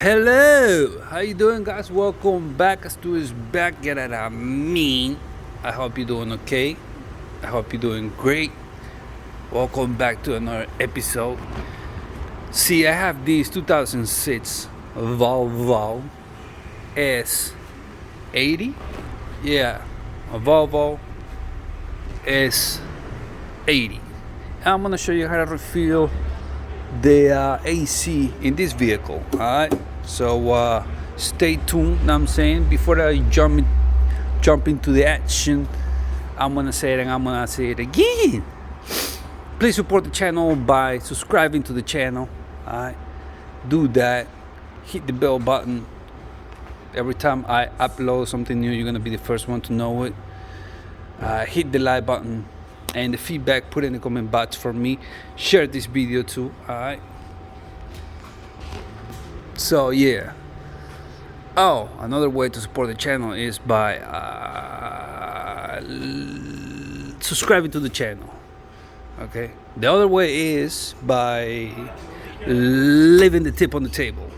Hello, how you doing, guys? Welcome back. Stu is back. Get it, I mean. I hope you're doing okay. I hope you're doing great. Welcome back to another episode. See, I have this 2006 Volvo S80. Yeah, a Volvo S80. I'm gonna show you how to refill the AC in this vehicle. All right. So stay tuned. Know what I'm saying, before I jump into the action, I'm gonna say it and I'm gonna say it again. Please support the channel by subscribing to the channel. All right. Do that. Hit the bell button. Every time I upload something new, you're gonna be the first one to know it. Hit the like button and the feedback, put in the comment box for me. Share this video too. All right. So yeah. Oh, another way to support the channel is by subscribing to the channel. Okay. The other way is by leaving the tip on the table.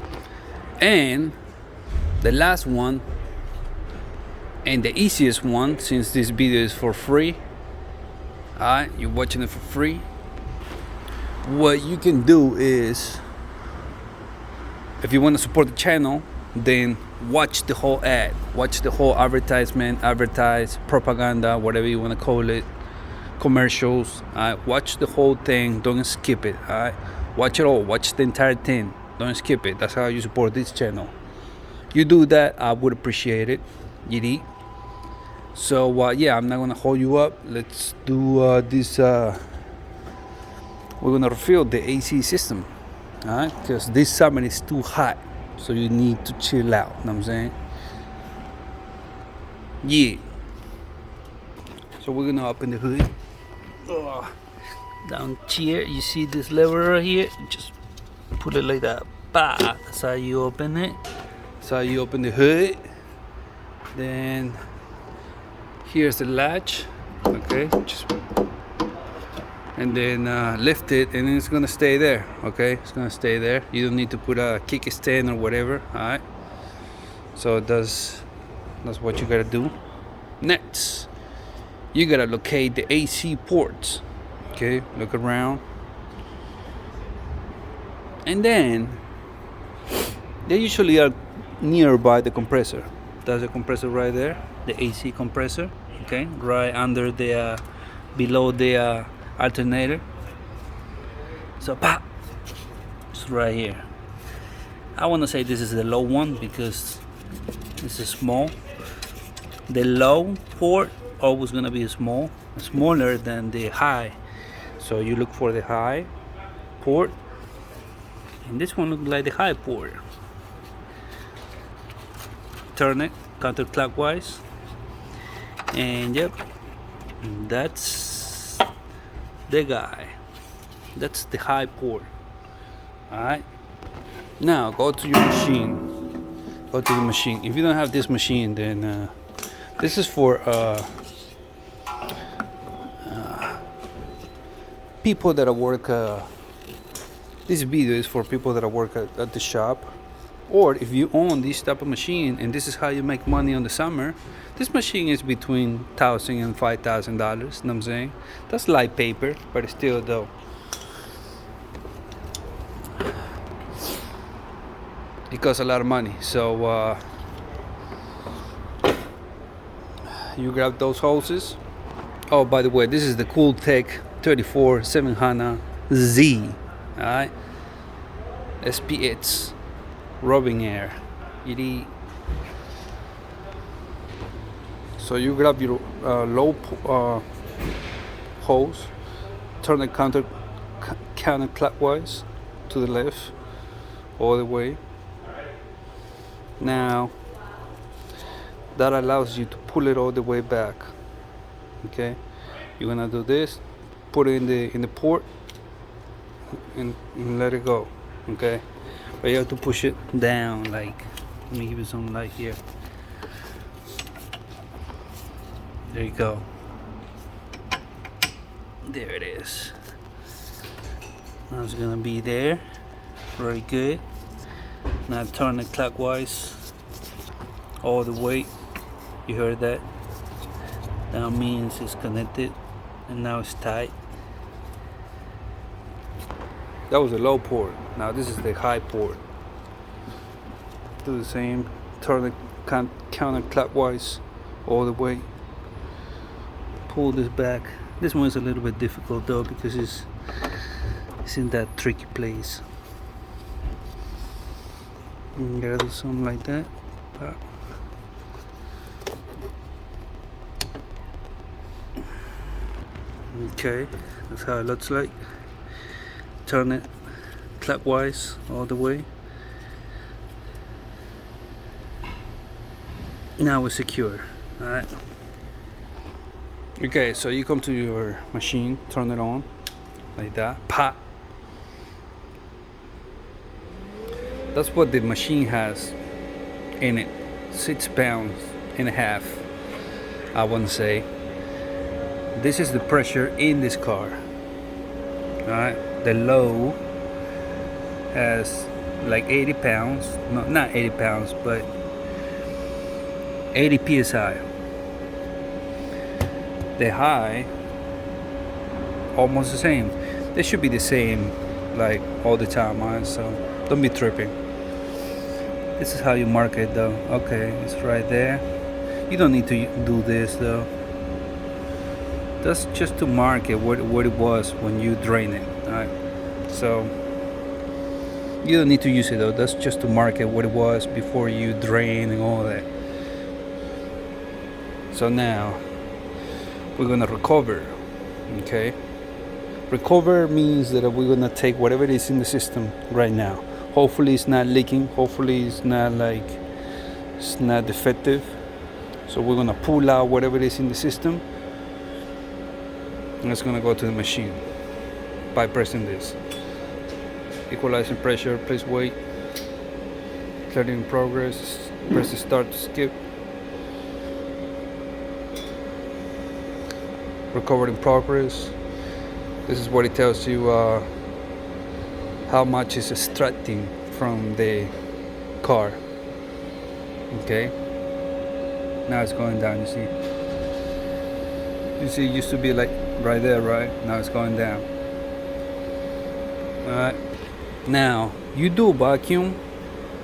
And the last one, and the easiest one, since this video is for free, alright, you're watching it for free. What you can do is, if you want to support the channel, then watch the whole ad, watch the whole advertisement, propaganda, whatever you want to call it, commercials. Watch the whole thing. Don't skip it. Watch it all. Watch the entire thing. Don't skip it. That's how you support this channel. You do that, I would appreciate it. You So yeah, I'm not gonna hold you up. Let's do this. We're gonna refill the AC system, alright? Because this summer is too hot, so you need to chill out. Know what I'm saying? Yeah. So we're gonna open the hood. Down here, you see this lever right here? Just put it like that. Bah! That's how you open it. That's how you open the hood. Then here's the latch. Okay, and then lift it, and then it's gonna stay there. Okay, it's gonna stay there. You don't need to put a kickstand or whatever. All right. So that's what you gotta do. Next, you gotta locate the AC ports. Okay, look around, and then they usually are nearby the compressor. There's a compressor right there, the AC compressor. Okay, right under the below the alternator. So pop, it's right here. I want to say this is the low one because this is small. The low port always gonna be smaller than the high. So you look for the high port, and this one looks like the high port. Turn it counterclockwise, and yep, that's the guy. That's the high port. Alright, now go to your machine. Go to the machine. If you don't have this machine, then this is for people that work. This video is for people that work at the shop. Or if you own this type of machine and this is how you make money on the summer, this machine is between $1,000 and $5,000. Know what I'm saying? That's light paper, but still though. It costs a lot of money. So you grab those hoses. Oh, by the way, this is the Cool Tech 34700Z. Alright, SPH. Rubbing air. So you grab your low hose, turn it counterclockwise to the left, all the way. Now that allows you to pull it all the way back. Okay, you're gonna do this, put it in the port, and let it go. Okay. But you have to push it down, like, let me give you some light here. There you go. There it is. Now it's gonna be there. Very good. Now turn it clockwise all the way. You heard that? That means it's connected, and now it's tight. That was a low port. Now this is the high port. Do the same. Turn it counterclockwise all the way. Pull this back. This one is a little bit difficult though because it's in that tricky place. You gotta do something like that. Okay, that's how it looks like. Turn it clockwise all the way. Now we're secure. Alright. Okay, so you come to your machine, turn it on like that. Pop. That's what the machine has in it. 6.5 pounds, I want to say. This is the pressure in this car. Alright, the low has like 80 pounds. No, not 80 pounds, but 80 psi. The high, almost the same. They should be the same, like all the time, right? So don't be tripping. This is how you mark it, though. Okay, it's right there. You don't need to do this, though. That's just to mark it what it was when you drain it. Alright, so you don't need to use it though. That's just to mark it what it was before you drain and all that. So now we're gonna recover. Okay, recover means that we're gonna take whatever is in the system right now. Hopefully it's not leaking. Hopefully it's not defective. So we're gonna pull out whatever is in the system. And it's gonna go to the machine by pressing this. Equalizing pressure, please wait. Clearing in progress, press the start to skip. Recovered in progress. This is what it tells you how much is extracting from the car. Okay. Now it's going down, you see. You see, it used to be like right there, right? Now it's going down. Alright. Now, you do vacuum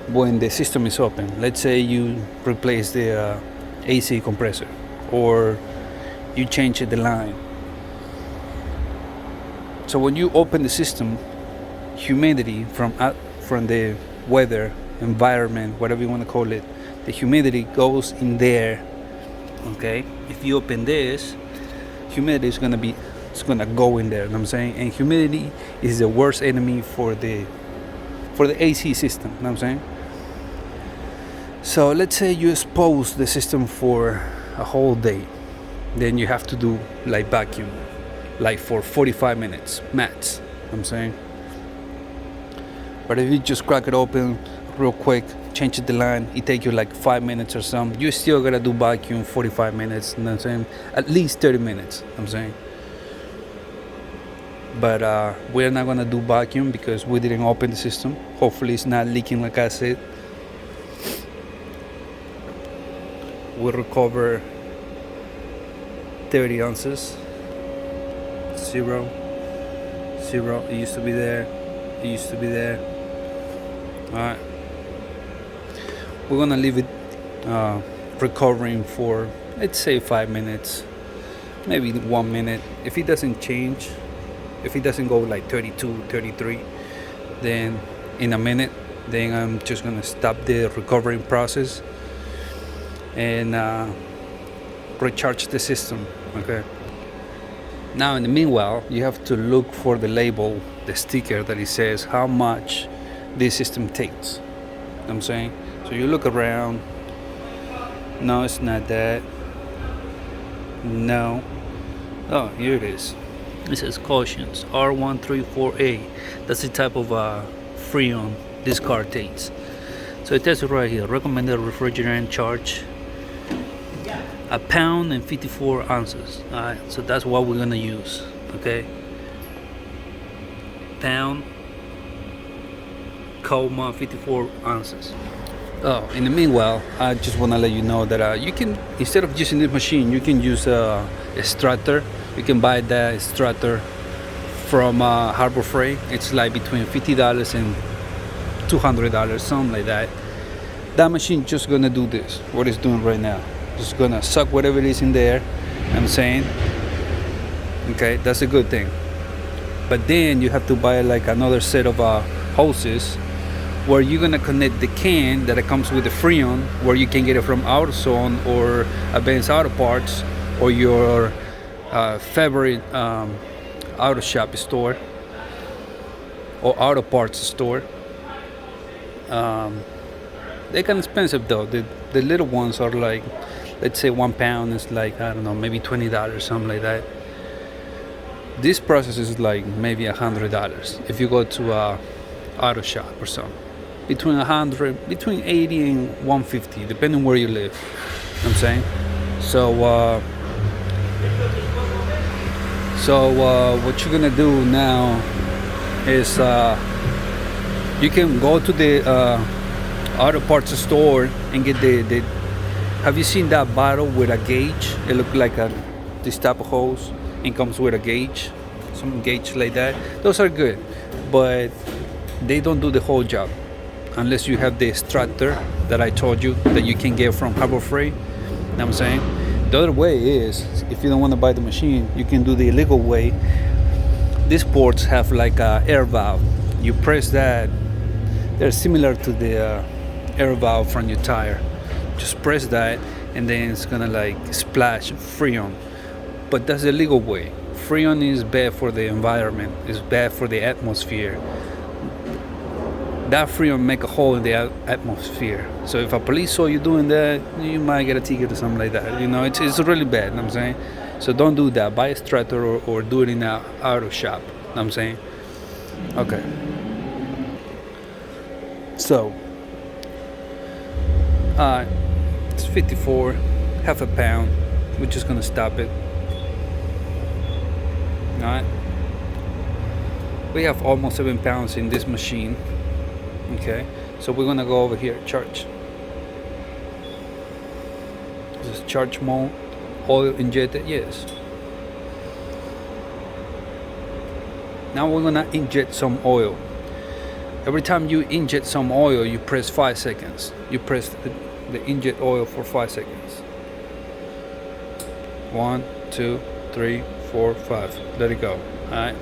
when the system is open. Let's say you replace the AC compressor or you change the line. So when you open the system, humidity from the weather, environment, whatever you want to call it, the humidity goes in there. Okay? If you open this, humidity is gonna go in there, you know what I'm saying? And humidity is the worst enemy for the AC system, you know what I'm saying? So let's say you expose the system for a whole day, then you have to do like vacuum, like for 45 minutes max, you know what I'm saying? But if you just crack it open real quick, change the line, it take you like 5 minutes or something, you still gotta do vacuum 45 minutes, you know what I'm saying? At least 30 minutes, you know what I'm saying? But we're not gonna do vacuum because we didn't open the system. Hopefully it's not leaking like I said. We'll recover 30 ounces. Zero. It used to be there. Alright. We're gonna leave it recovering for, let's say, 5 minutes, maybe 1 minute. If it doesn't change, if it doesn't go like 32, 33, then in a minute, then I'm just gonna stop the recovering process and recharge the system. Okay. Now in the meanwhile, you have to look for the label, the sticker that it says how much this system takes. You know what I'm saying? So you look around. No, it's not that. No. Oh, here it is. It says cautions R134A. That's the type of Freon this car takes. So it tells you right here, recommended refrigerant charge 1 pound and 54 ounces. Alright, so that's what we're gonna use. Okay, pound coma 54 ounces. Oh, in the meanwhile, I just want to let you know that you can, instead of using this machine, you can use a extractor. You can buy that extractor from Harbor Freight. It's like between $50 and $200, something like that. That machine just gonna do this, what it's doing right now. Just gonna suck whatever it is in there. I'm saying, okay, that's a good thing. But then you have to buy like another set of hoses where you're gonna connect the can that it comes with the Freon, where you can get it from AutoZone or Advanced Auto Parts or your favorite auto shop store or auto parts store. They're kind of expensive though. The little ones are like, let's say 1 pound is like, I don't know, maybe $20, something like that. This process is like maybe $100 if you go to a auto shop or something. Between 80 and 150, depending where you live. You know what I'm saying? So what you're gonna do now is you can go to the auto parts store and get the. Have you seen that bottle with a gauge? It looks like this type of hose and comes with a gauge, some gauge like that. Those are good, but they don't do the whole job unless you have the extractor that I told you that you can get from Harbor Freight. You know what I'm saying? The other way is, if you don't want to buy the machine, you can do the illegal way. These ports have like a air valve. You press that. They're similar to the air valve from your tire. Just press that and then it's gonna like splash Freon. But that's the legal way. Freon is bad for the environment. It's bad for the atmosphere. That Freon make a hole in the atmosphere. So if a police saw you doing that, you might get a ticket or something like that. You know, it's really bad. You know what I'm saying? So don't do that. Buy a extractor or do it in an auto shop. You know what I'm saying? Okay. So, it's 54, half a pound. We're just gonna stop it. All right. We have almost 7 pounds in this machine. Okay, so we're gonna go over here, charge. This is charge mode, oil injected, yes. Now we're gonna inject some oil. Every time you inject some oil, you press 5 seconds. You press the inject oil for 5 seconds. 1, 2, 3, 4, 5. Let it go. All right.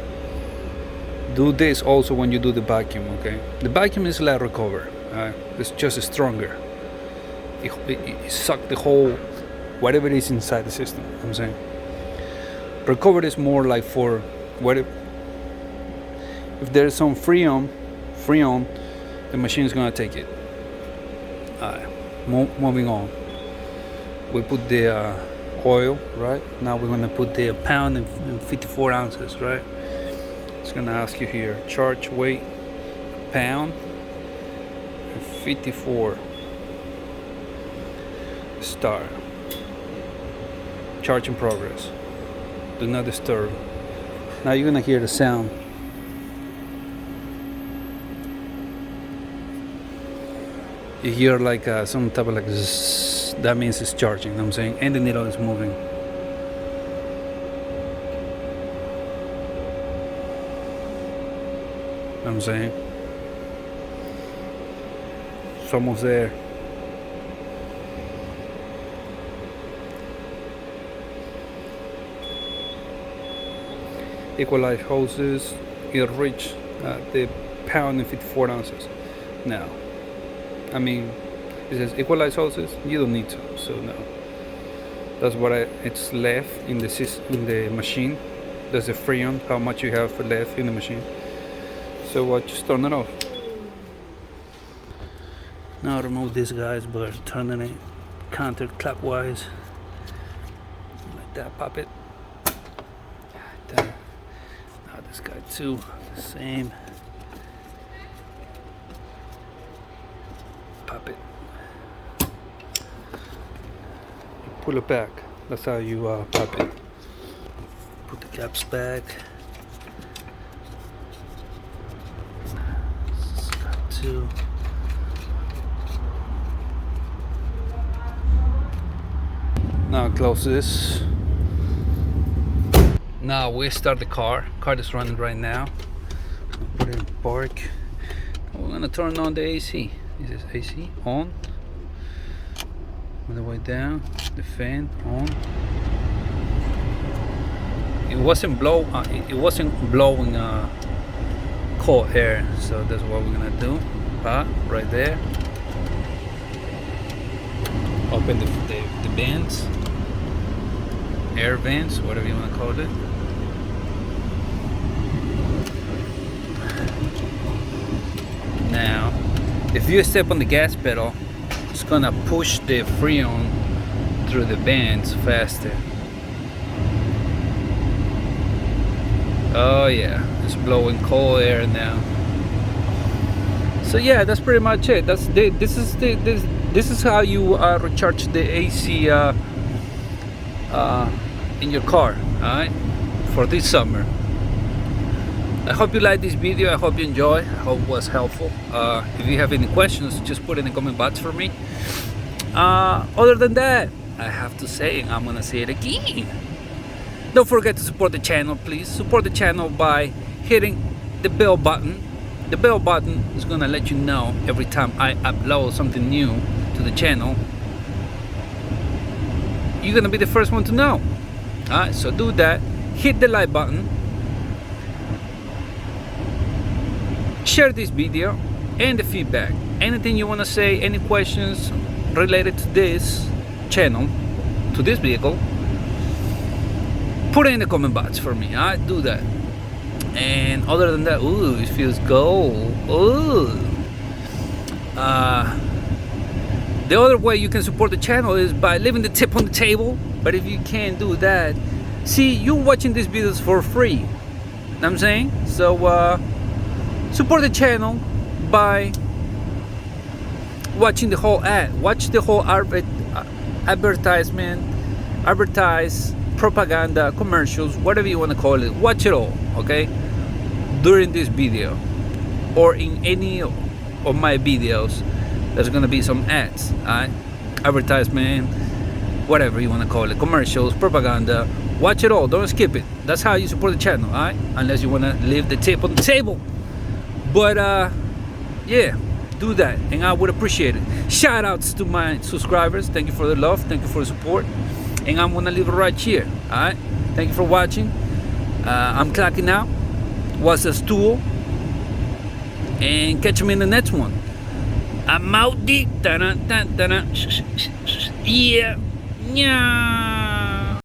Do this also when you do the vacuum, okay? The vacuum is like recover. It's just stronger. It sucks the whole, whatever is inside the system. You know what I'm saying, recover is more like for what if there's some Freon, the machine is gonna take it. Moving on. We put the oil, right? Now we're gonna put the pound and 54 ounces, right? It's gonna ask you here, charge weight, pound, and 54. Start. Charge in progress. Do not disturb. Now you're gonna hear the sound. You hear like some type of like zzz, that means it's charging, you know what I'm saying? And the needle is moving. You know what I'm saying? It's almost there. Equalized hoses, it reached the pound and 54 ounces. Now, I mean, it says equalized hoses, you don't need to, so no. That's what it's left in the machine. That's the Freon, how much you have left in the machine. So just turn it off. Now remove this, guys, by turning it counterclockwise. Like that, pop it. Now this guy too, the same. Pop it. Pull it back. That's how you pop it. Put the caps back. too. Now close this. Now we start the car. Car is running right now. Put it in park. We're gonna turn on the AC. Is this AC on? On the way down, the fan on. It wasn't blowing cold air, so that's what we're gonna do. Right there. Open the vents, air vents, whatever you want to call it. Now, if you step on the gas pedal, it's gonna push the Freon through the vents faster. Oh yeah, it's blowing cold air now. So yeah, that's pretty much it. This is how you recharge the AC in your car, alright, for this summer. I hope you like this video. I hope you enjoy. I hope it was helpful. If you have any questions, just put in the comment box for me. Other than that, I have to say, and I'm gonna say it again, don't forget to support the channel. Please support the channel by hitting the bell button. The bell button is gonna let you know every time I upload something new to the channel. You're gonna be the first one to know. Alright, so do that. Hit the like button. Share this video and the feedback. Anything you wanna say, any questions related to this channel, to this vehicle, put it in the comment box for me. Alright, do that. And other than that, ooh, it feels gold. Ooh. The other way you can support the channel is by leaving the tip on the table. But if you can't do that, see, you're watching these videos for free. Know what I'm saying? So support the channel by watching the whole ad. Watch the whole advertisement, advertise, propaganda, commercials, whatever you want to call it. Watch it all, okay? During this video or in any of my videos, there's gonna be some ads, alright? Advertisement, whatever you want to call it, commercials, propaganda. Watch it all, don't skip it. That's how you support the channel, alright? Unless you want to leave the tip on the table. But yeah, do that and I would appreciate it. Shout outs to my subscribers. Thank you for the love, thank you for the support. And I'm gonna leave it right here. Alright, thank you for watching. I'm clocking out. Was a stool, and catch me in the next one. I'm out. Yeah.